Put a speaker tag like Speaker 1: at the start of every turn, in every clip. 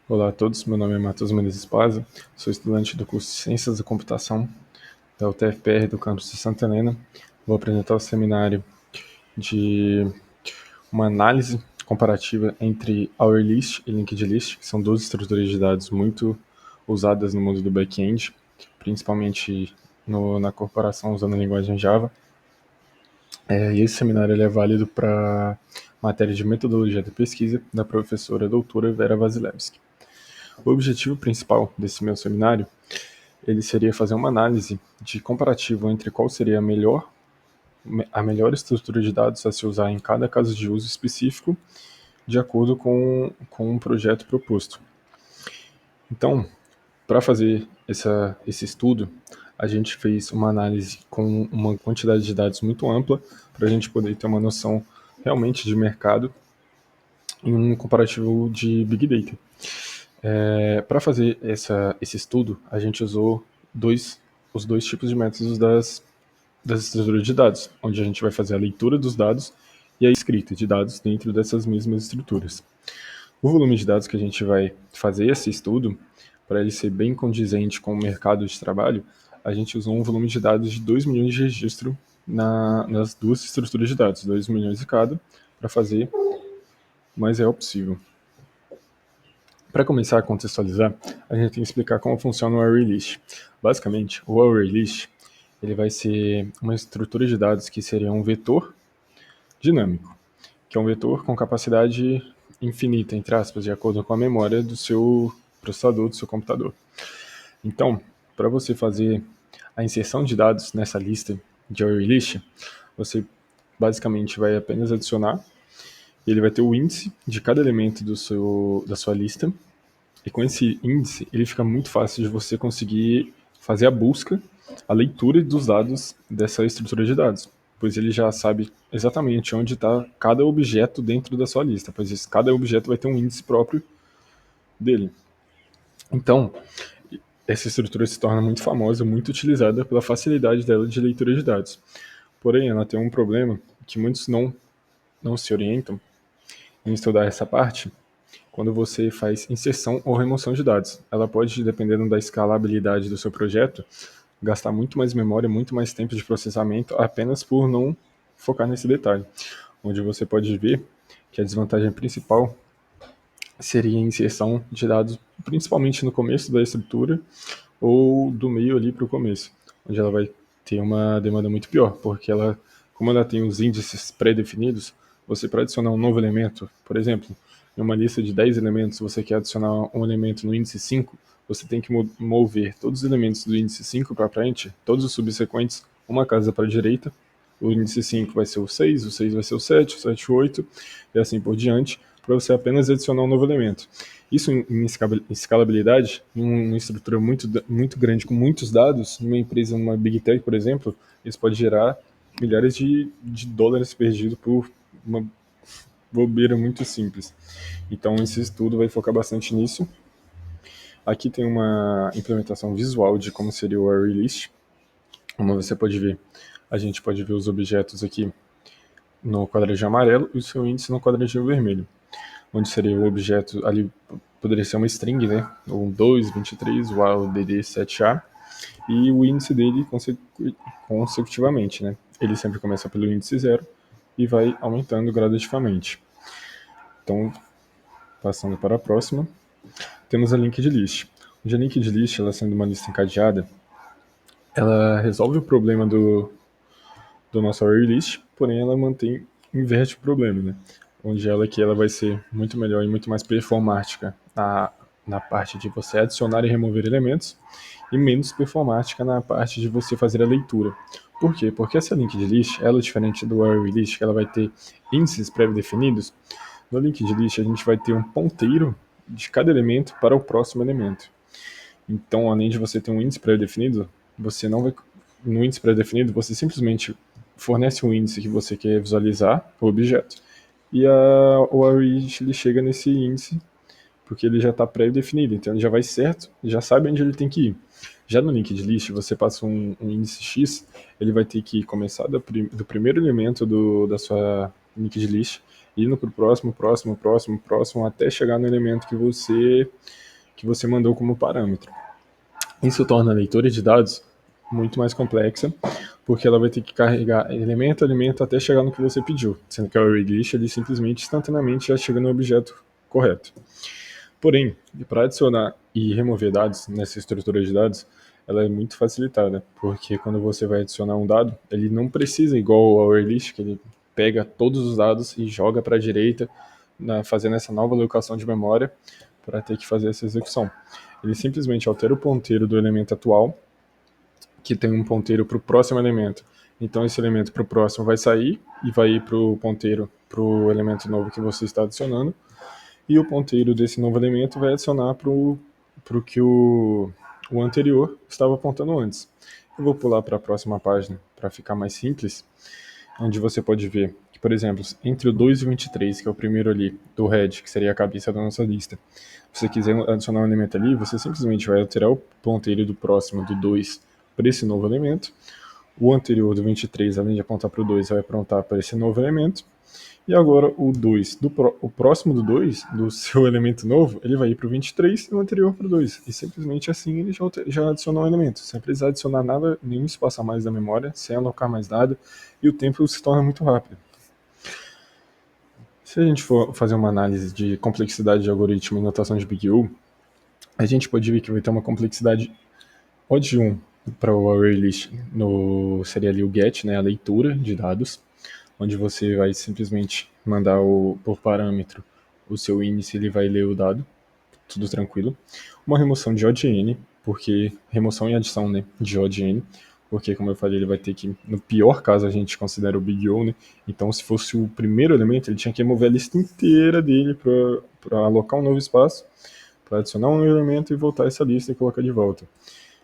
Speaker 1: Olá a todos, meu nome é Matheus Menezes Pazza, sou estudante do curso de Ciências da Computação da UTFPR do campus de Santa Helena. Vou apresentar o seminário de uma análise comparativa entre Our List e Linked List, que são duas estruturas de dados muito usadas no mundo do back-end, principalmente na corporação usando a linguagem Java. E esse seminário ele é válido para matéria de metodologia da pesquisa da professora doutora Vera Vasilevski. O objetivo principal desse meu seminário ele seria fazer uma análise de comparativo entre qual seria a melhor estrutura de dados a se usar em cada caso de uso específico, de acordo com um projeto proposto. Então, para fazer esse estudo, a gente fez uma análise com uma quantidade de dados muito ampla, para a gente poder ter uma noção realmente de mercado em um comparativo de Big Data. Para fazer esse estudo, a gente usou os dois tipos de métodos das estruturas de dados, onde a gente vai fazer a leitura dos dados e a escrita de dados dentro dessas mesmas estruturas. O volume de dados que a gente vai fazer esse estudo, para ele ser bem condizente com o mercado de trabalho, a gente usou um volume de dados de 2 milhões de registro nas duas estruturas de dados, 2 milhões de cada, para fazer o mais real possível. Para começar a contextualizar, a gente tem que explicar como funciona o array list. Basicamente, o array list ele vai ser uma estrutura de dados que seria um vetor dinâmico, que é um vetor com capacidade infinita, entre aspas, de acordo com a memória do seu processador, do seu computador. Então, para você fazer a inserção de dados nessa lista de array list, você basicamente vai apenas adicionar, ele vai ter o índice de cada elemento da sua lista, e com esse índice, ele fica muito fácil de você conseguir fazer a busca, a leitura dos dados dessa estrutura de dados, pois ele já sabe exatamente onde está cada objeto dentro da sua lista, pois cada objeto vai ter um índice próprio dele. Então, essa estrutura se torna muito famosa, muito utilizada pela facilidade dela de leitura de dados. Porém, ela tem um problema que muitos não se orientam em estudar essa parte, quando você faz inserção ou remoção de dados. Ela pode, dependendo da escalabilidade do seu projeto, gastar muito mais memória, muito mais tempo de processamento, apenas por não focar nesse detalhe. Onde você pode ver que a desvantagem principal seria a inserção de dados, principalmente no começo da estrutura ou do meio ali para o começo, onde ela vai ter uma demanda muito pior, porque como ela tem os índices pré-definidos, você para adicionar um novo elemento, por exemplo, em uma lista de 10 elementos, você quer adicionar um elemento no índice 5, você tem que mover todos os elementos do índice 5 para frente, todos os subsequentes, uma casa para a direita, o índice 5 vai ser o 6, o 6 vai ser o 7, o 7 o 8, e assim por diante, para você apenas adicionar um novo elemento. Isso em escalabilidade, em uma estrutura muito grande, com muitos dados, numa empresa, uma Big Tech, por exemplo, isso pode gerar milhares de dólares perdidos por uma bobeira muito simples. Então, esse estudo vai focar bastante nisso. Aqui tem uma implementação visual de como seria o array list. Como você pode ver, a gente pode ver os objetos aqui no quadradinho amarelo e o seu índice no quadradinho vermelho, onde seria o objeto ali, poderia ser uma string, né? O 2, 23, o A, o DD, 7A, e o índice dele consecutivamente, né? Ele sempre começa pelo índice 0 e vai aumentando gradativamente. Então, passando para a próxima, temos a linked list. A linked list, ela sendo uma lista encadeada, ela resolve o problema do nosso array list, porém ela inverte o problema, né? Onde ela vai ser muito melhor e muito mais performática na parte de você adicionar e remover elementos e menos performática na parte de você fazer a leitura. Por quê? Porque essa linked list, ela é diferente do array list, que ela vai ter índices pré-definidos. No linked list a gente vai ter um ponteiro de cada elemento para o próximo elemento. Então, além de você ter um índice pré-definido, você não vai no índice pré-definido, você simplesmente fornece um índice que você quer visualizar, o objeto, e o array ele chega nesse índice porque ele já está pré-definido, então ele já vai certo, já sabe onde ele tem que ir. Já no linked list, você passa um índice X, ele vai ter que começar do primeiro elemento da sua linked list indo para o próximo, até chegar no elemento que você mandou como parâmetro. Isso torna a leitura de dados muito mais complexa, porque ela vai ter que carregar elemento a elemento até chegar no que você pediu, sendo que o array list ele simplesmente instantaneamente já chega no objeto correto. Porém, para adicionar e remover dados nessa estrutura de dados, ela é muito facilitada, porque quando você vai adicionar um dado, ele não precisa, igual ao array list, que ele pega todos os dados e joga para a direita, fazendo essa nova alocação de memória para ter que fazer essa execução. Ele simplesmente altera o ponteiro do elemento atual, que tem um ponteiro para o próximo elemento. Então esse elemento para o próximo vai sair e vai ir para o ponteiro para o elemento novo que você está adicionando, e o ponteiro desse novo elemento vai adicionar para o que o anterior estava apontando antes. Eu vou pular para a próxima página para ficar mais simples, onde você pode ver que, por exemplo, entre o 2 e o 23, que é o primeiro ali do head, que seria a cabeça da nossa lista, se você quiser adicionar um elemento ali, você simplesmente vai alterar o ponteiro do próximo do 2 para esse novo elemento. O anterior do 23, além de apontar para o 2, vai apontar para esse novo elemento. E agora o 2, o próximo do 2, do seu elemento novo, ele vai ir para o 23 e o anterior para o 2. E simplesmente assim ele já adicionou um elemento, sem precisar adicionar nada, nenhum espaço a mais da memória, sem alocar mais nada, e o tempo se torna muito rápido. Se a gente for fazer uma análise de complexidade de algoritmo e notação de Big O, a gente pode ver que vai ter uma complexidade O de 1 para o array list, seria ali o get, né, a leitura de dados, onde você vai simplesmente mandar por parâmetro o seu índice, ele vai ler o dado, tudo tranquilo. Uma remoção de O de N, porque remoção e adição, né, de O de N, porque, como eu falei, ele vai ter que, no pior caso, a gente considera o Big O, né? Então, se fosse o primeiro elemento, ele tinha que remover a lista inteira dele para alocar um novo espaço, para adicionar um elemento e voltar essa lista e colocar de volta.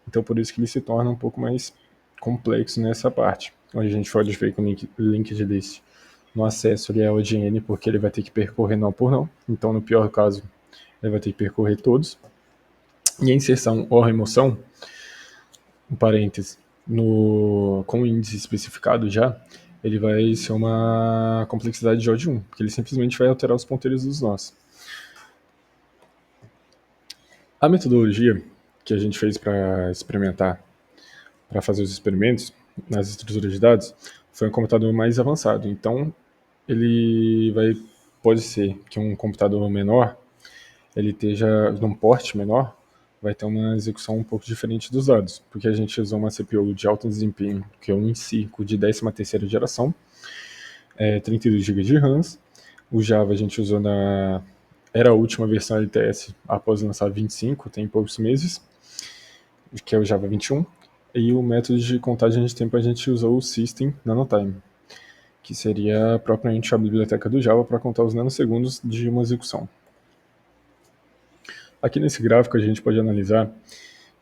Speaker 1: Então, por isso que ele se torna um pouco mais complexo nessa parte, onde a gente pode ver com o linked list. No acesso, ele é o de N, porque ele vai ter que percorrer nó por nó. Então, no pior caso, ele vai ter que percorrer todos. E a inserção ou remoção, um parênteses, com o índice especificado já, ele vai ser uma complexidade de O de 1, porque ele simplesmente vai alterar os ponteiros dos nós. A metodologia que a gente fez para experimentar, para fazer os experimentos nas estruturas de dados, foi um computador mais avançado. Então, pode ser que um computador menor, ele esteja num porte menor, vai ter uma execução um pouco diferente dos dados, porque a gente usou uma CPU de alto desempenho, que é um i5 de 13ª geração, 32 GB de RAM. O Java a gente usou era a última versão LTS após lançar 25, tem poucos meses, que é o Java 21. E o método de contagem de tempo a gente usou o System Nanotime, que seria propriamente a biblioteca do Java para contar os nanosegundos de uma execução. Aqui nesse gráfico a gente pode analisar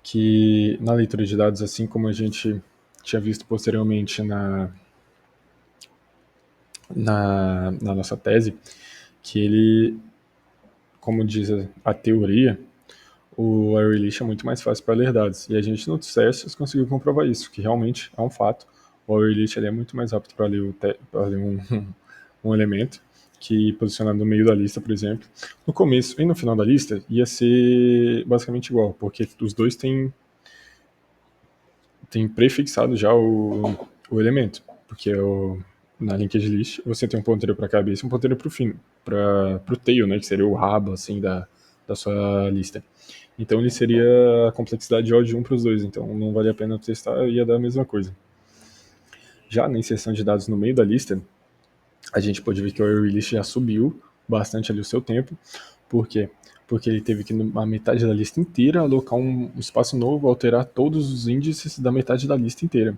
Speaker 1: que na leitura de dados, assim como a gente tinha visto posteriormente na nossa tese, que ele, como diz a teoria, o array list é muito mais fácil para ler dados. E a gente nos testes conseguiu comprovar isso, que realmente é um fato. O array list é muito mais rápido para ler, um elemento que posicionado no meio da lista, por exemplo. No começo e no final da lista ia ser basicamente igual, porque os dois têm prefixado já o elemento, porque na linked list você tem um ponteiro para a cabeça e um ponteiro para o fim, para o tail, né, que seria o rabo assim da sua lista. Então ele seria a complexidade de O de 1 para os dois, então não vale a pena testar, ia dar a mesma coisa. Já na inserção de dados no meio da lista, a gente pode ver que o array list já subiu bastante ali o seu tempo. Por quê? Porque ele teve que, na metade da lista inteira, alocar um espaço novo, alterar todos os índices da metade da lista inteira.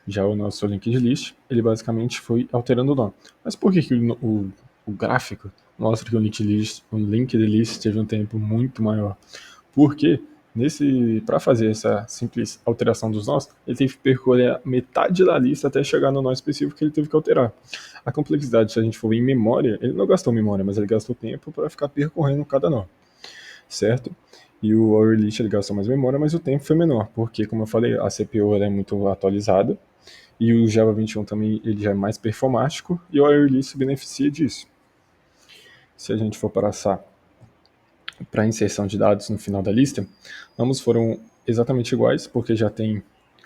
Speaker 1: Já o nosso linked list, ele basicamente foi alterando o nó. Mas por que o gráfico mostra que o linked list teve um tempo muito maior? Porque para fazer essa simples alteração dos nós, ele teve que percorrer a metade da lista até chegar no nó específico que ele teve que alterar. A complexidade, se a gente for ver em memória, ele não gastou memória, mas ele gastou tempo para ficar percorrendo cada nó, certo? E o array list ele gastou mais memória, mas o tempo foi menor, porque, como eu falei, a CPU ela é muito atualizada, e o Java 21 também ele já é mais performático, e o array list se beneficia disso. se a gente for passar para a inserção de dados no final da lista, ambos foram exatamente iguais, porque já tem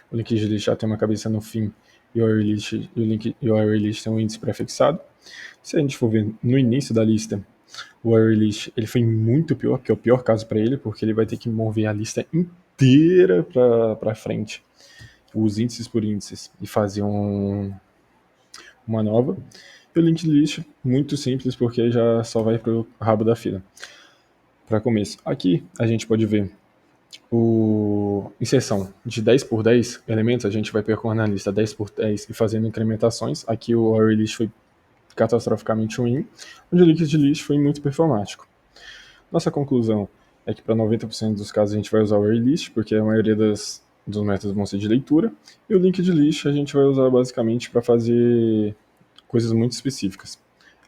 Speaker 1: o linked list já tem uma cabeça no fim e o array list tem um índice prefixado. Se a gente for ver no início da lista, o array list ele foi muito pior, que é o pior caso para ele, porque ele vai ter que mover a lista inteira para frente, os índices por índices, e fazer uma nova. E o linked list, muito simples, porque já só vai para o rabo da fila. Para começo, aqui a gente pode ver inserção de 10 por 10 elementos, a gente vai percorrer na lista 10 por 10 e fazendo incrementações. Aqui o array list foi catastroficamente ruim, onde o linked list foi muito performático. Nossa conclusão é que para 90% dos casos a gente vai usar o array list, porque a maioria dos métodos vão ser de leitura, e o linked list a gente vai usar basicamente para fazer coisas muito específicas.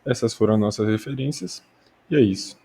Speaker 1: Essas foram as nossas referências, e é isso.